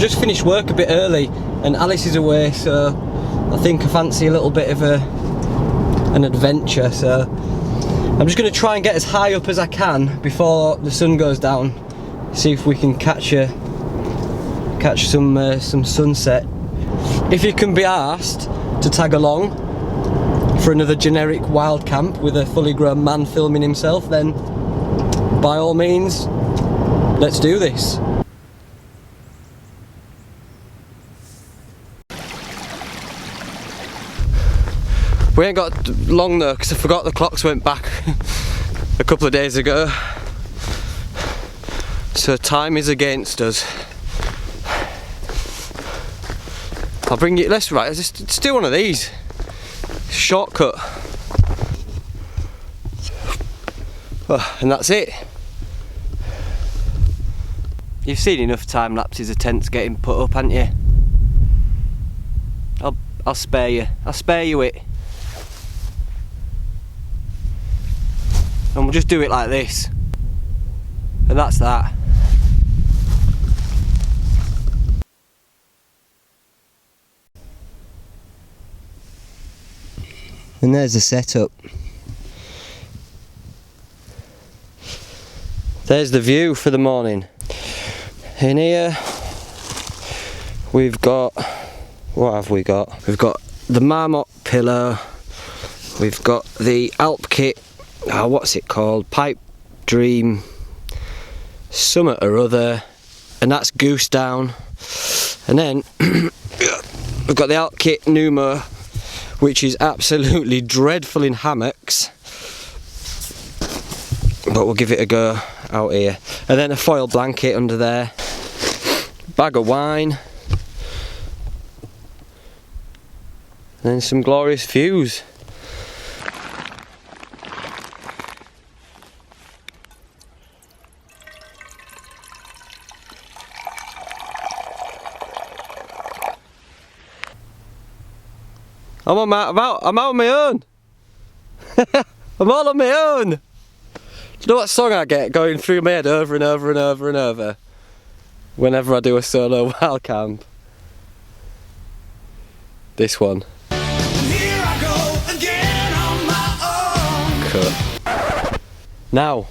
just finished work a bit early and Alice is away, so I think I fancy a little bit of an adventure, so I'm just going to try and get as high up as I can before the sun goes down, see if we can catch some sunset. If you can be asked to tag along for another generic wild camp with a fully grown man filming himself, then by all means, let's do this. We ain't got long though, because I forgot the clocks went back a couple of days ago, so time is against us. I'll bring you, let's do one of these. Shortcut. Oh, and that's it. You've seen enough time lapses of tents getting put up, haven't you? I'll spare you. I'll spare you it. And we'll just do it like this. And that's that. And there's the setup. There's the view for the morning. In here we've got, what have we got? We've got the marmot pillow, we've got the Alp kit, what's it called? Pipe Dream Summit or other, and that's goose down. And then we've got the Alp kit Numo, which is absolutely dreadful in hammocks, but we'll give it a go out here. And then a foil blanket under there, bag of wine, and then some glorious views. I'm out on my own. I'm all on my own. Do you know what song I get going through my head over and over and over and over whenever I do a solo wild camp? This one. Here I go again on my own. Cut. Now,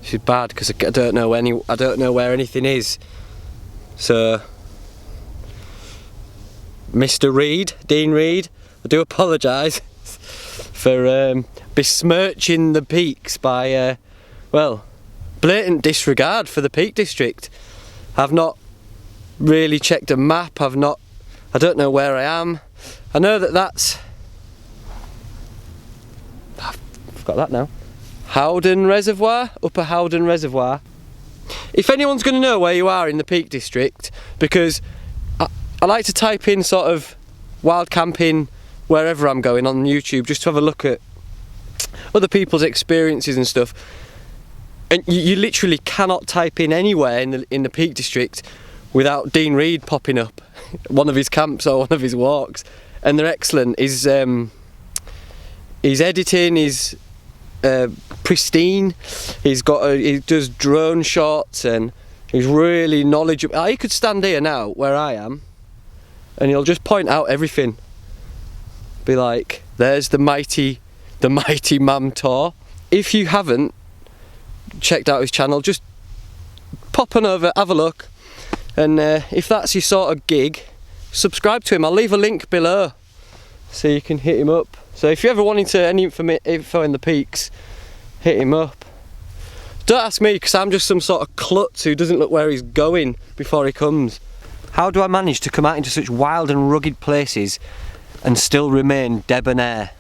this is bad because I don't know where anything is. So, Mr. Reed, Dean Reed, I do apologise for besmirching the peaks by, well, blatant disregard for the Peak District. I've not really checked a map, I don't know where I am. I know that's, I've got that now, Howden Reservoir, Upper Howden Reservoir. If anyone's going to know where you are in the Peak District, because I like to type in sort of wild camping wherever I'm going on YouTube, just to have a look at other people's experiences and stuff. And you literally cannot type in anywhere in the Peak District without Dean Reed popping up, one of his camps or one of his walks, and they're excellent. His editing is pristine. He does drone shots and he's really knowledgeable. He could stand here now where I am, and he'll just point out everything. Be like, there's the mighty Mam Tor. If you haven't checked out his channel, just pop on over, have a look, and if that's your sort of gig, subscribe to him. I'll leave a link below so you can hit him up. So if you ever wanted any info in the peaks, hit him up. Don't ask me, because I'm just some sort of klutz who doesn't look where he's going before he comes. How do I manage to come out into such wild and rugged places and still remain debonair?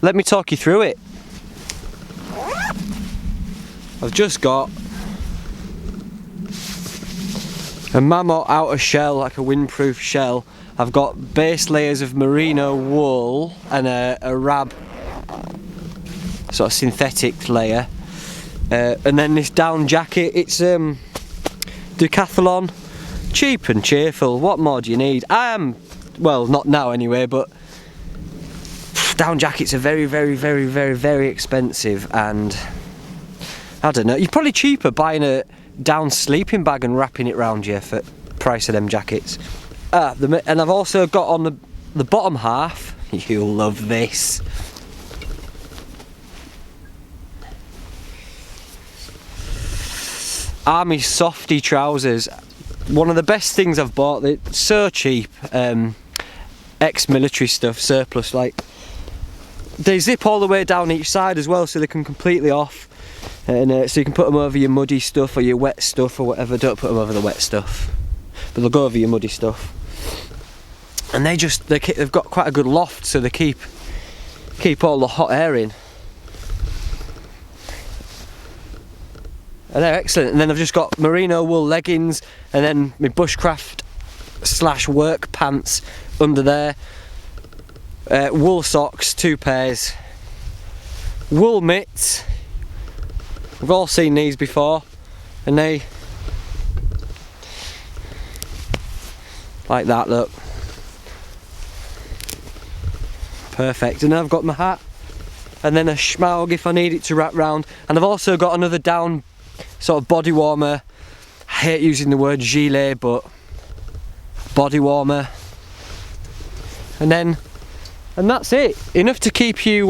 Let me talk you through it. I've just got a mammoth outer shell, like a windproof shell. I've got base layers of merino wool and a rab sort of synthetic layer, and then this down jacket. It's Decathlon, cheap and cheerful. What more do you need? Well, not now anyway, but down jackets are very, very, very, very, very expensive, and I don't know, you're probably cheaper buying a down sleeping bag and wrapping it round you for price of them jackets. And I've also got on the bottom half, you'll love this, Army softy trousers. One of the best things I've bought. They're so cheap. Ex-military stuff, surplus. Like, they zip all the way down each side as well, so they come completely off. And so you can put them over your muddy stuff or your wet stuff or whatever. Don't put them over the wet stuff, but they'll go over your muddy stuff. And they've got quite a good loft, so they keep all the hot air in. And they're excellent. And then I've just got merino wool leggings, and then my bushcraft / work pants under there. Wool socks, 2 pairs. Wool mitts. We've all seen these before, and they like that, look. Perfect. And then I've got my hat, and then a schmaug if I need it to wrap round. And I've also got another down sort of body warmer. I hate using the word gilet, but body warmer. And that's it. Enough to keep you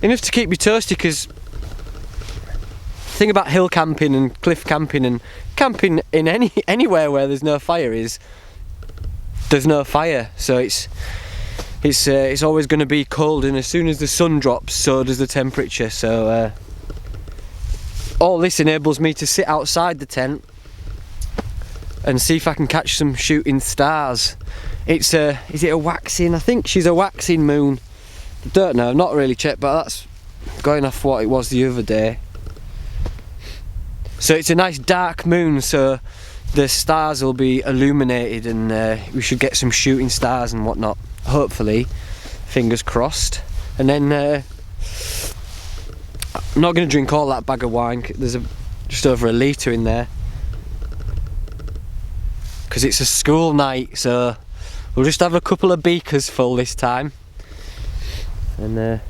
toasty, because the thing about hill camping and cliff camping and camping in anywhere where there's no fire is there's no fire. So it's always going to be cold, and as soon as the sun drops, so does the temperature. So all this enables me to sit outside the tent and see if I can catch some shooting stars. Is it a waxing? I think she's a waxing moon. Don't know, not really checked, but that's going off what it was the other day. So it's a nice dark moon, so the stars will be illuminated, and we should get some shooting stars and whatnot, hopefully, fingers crossed. And then I'm not going to drink all that bag of wine. There's just over a litre in there, because it's a school night, so we'll just have a couple of beakers full this time, and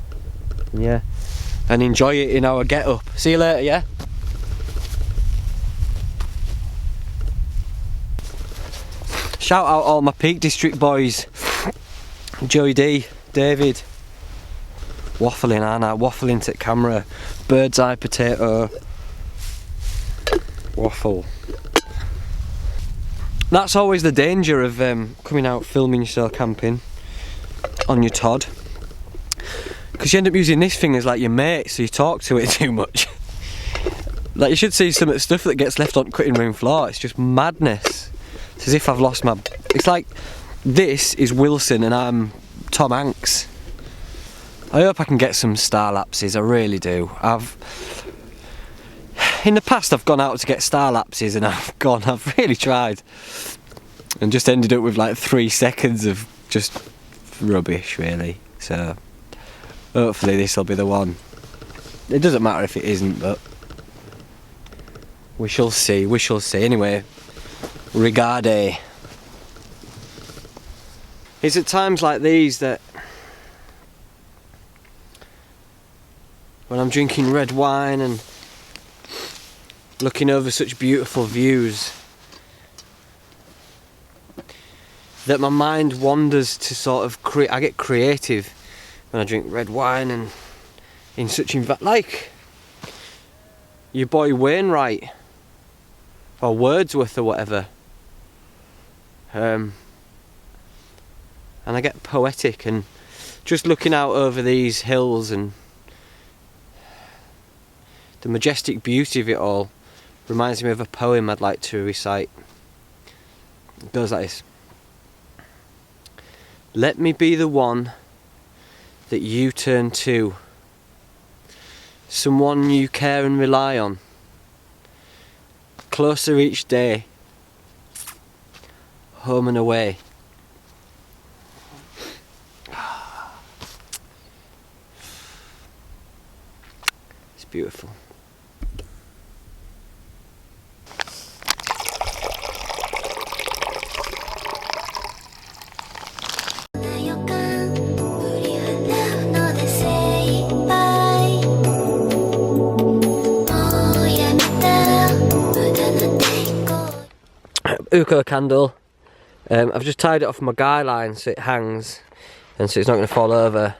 yeah, and enjoy it in our get up. See you later, yeah? Shout out all my Peak District boys. Joey D, David. Waffling, aren't I? Waffling to camera. Bird's eye potato. Waffle. That's always the danger of coming out filming yourself camping on your Todd, because you end up using this thing as like your mate, so you talk to it too much. Like, you should see some of the stuff that gets left on cutting room floor. It's just madness. It's as if I've lost my... It's like this is Wilson and I'm Tom Hanks. I hope I can get some star lapses, I really do. In the past I've gone out to get star lapses and I've really tried, and just ended up with like 3 seconds of just rubbish, really. So hopefully this will be the one. It doesn't matter if it isn't, but we shall see, Anyway, regardez. It's at times like these that, when I'm drinking red wine and looking over such beautiful views, that my mind wanders to sort of I get creative when I drink red wine, and in such like your boy Wainwright or Wordsworth or whatever, and I get poetic, and just looking out over these hills and the majestic beauty of it all reminds me of a poem I'd like to recite. It goes like this. Let me be the one that you turn to, someone you care and rely on, closer each day, home and away. It's beautiful. But Uko candle. I've just tied it off my guy line so it hangs, and so it's not going to fall over.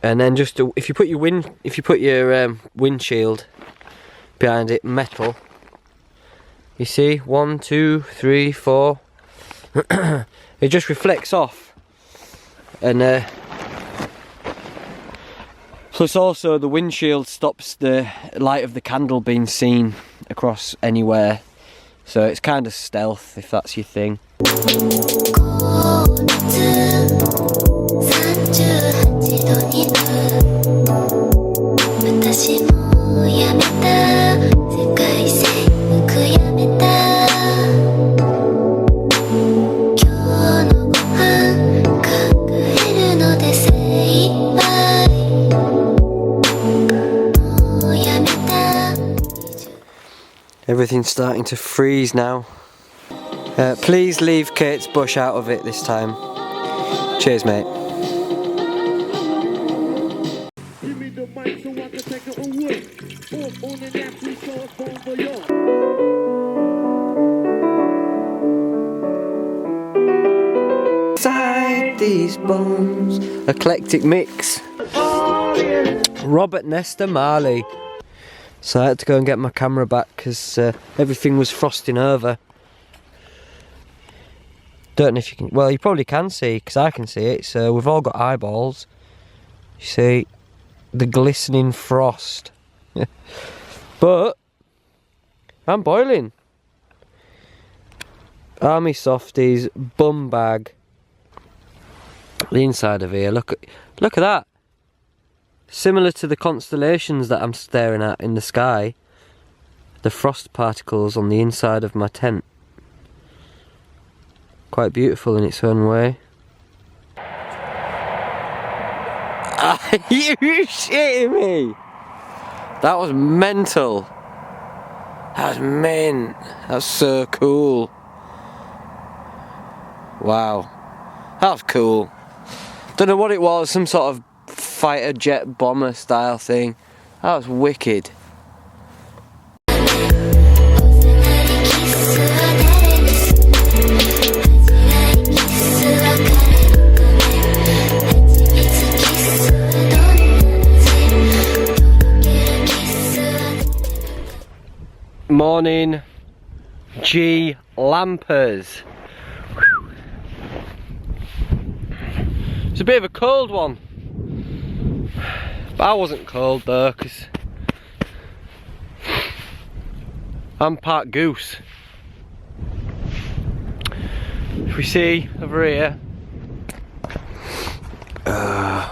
And then just if you put your windshield behind it, metal. You see, 1, 2, 3, 4. It just reflects off, and plus also the windshield stops the light of the candle being seen across anywhere. So it's kind of stealth if that's your thing. Everything's starting to freeze now. Please leave Kate's bush out of it this time. Cheers, mate. Inside these bones. Eclectic mix. Robert Nesta Marley. So I had to go and get my camera back because everything was frosting over. Don't know if you can, well you probably can see because I can see it, so we've all got eyeballs. You see the glistening frost. But I'm boiling. Army softies, bum bag. The inside of here, look at that. Similar to the constellations that I'm staring at in the sky, the frost particles on the inside of my tent. Quite beautiful in its own way. Are you shitting me? That was mental. That was mint. That was so cool. Wow. That was cool. Don't know what it was, some sort of fighter jet bomber style thing. That was wicked. Morning, G Lampers. It's a bit of a cold one. But I wasn't cold though, because I'm part goose. If we see over here, and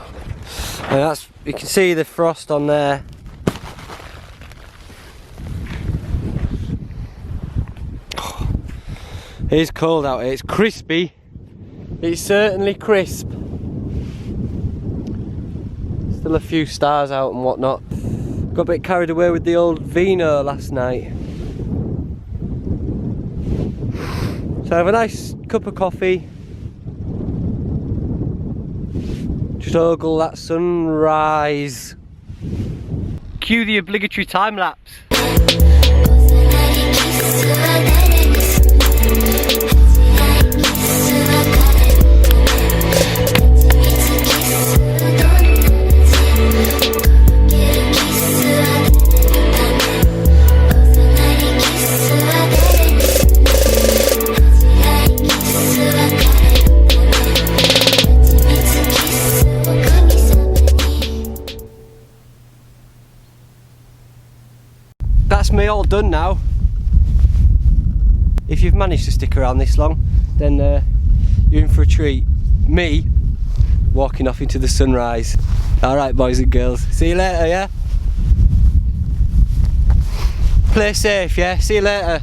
you can see the frost on there. It is cold out here, it's crispy. It's certainly crisp. Still a few stars out and whatnot. Got a bit carried away with the old vino last night. So I have a nice cup of coffee. Just ogle that sunrise. Cue the obligatory time lapse. That's me all done now. If you've managed to stick around this long, then you're in for a treat. Me walking off into the sunrise. Alright boys and girls, see you later, yeah? Play safe, yeah? See you later.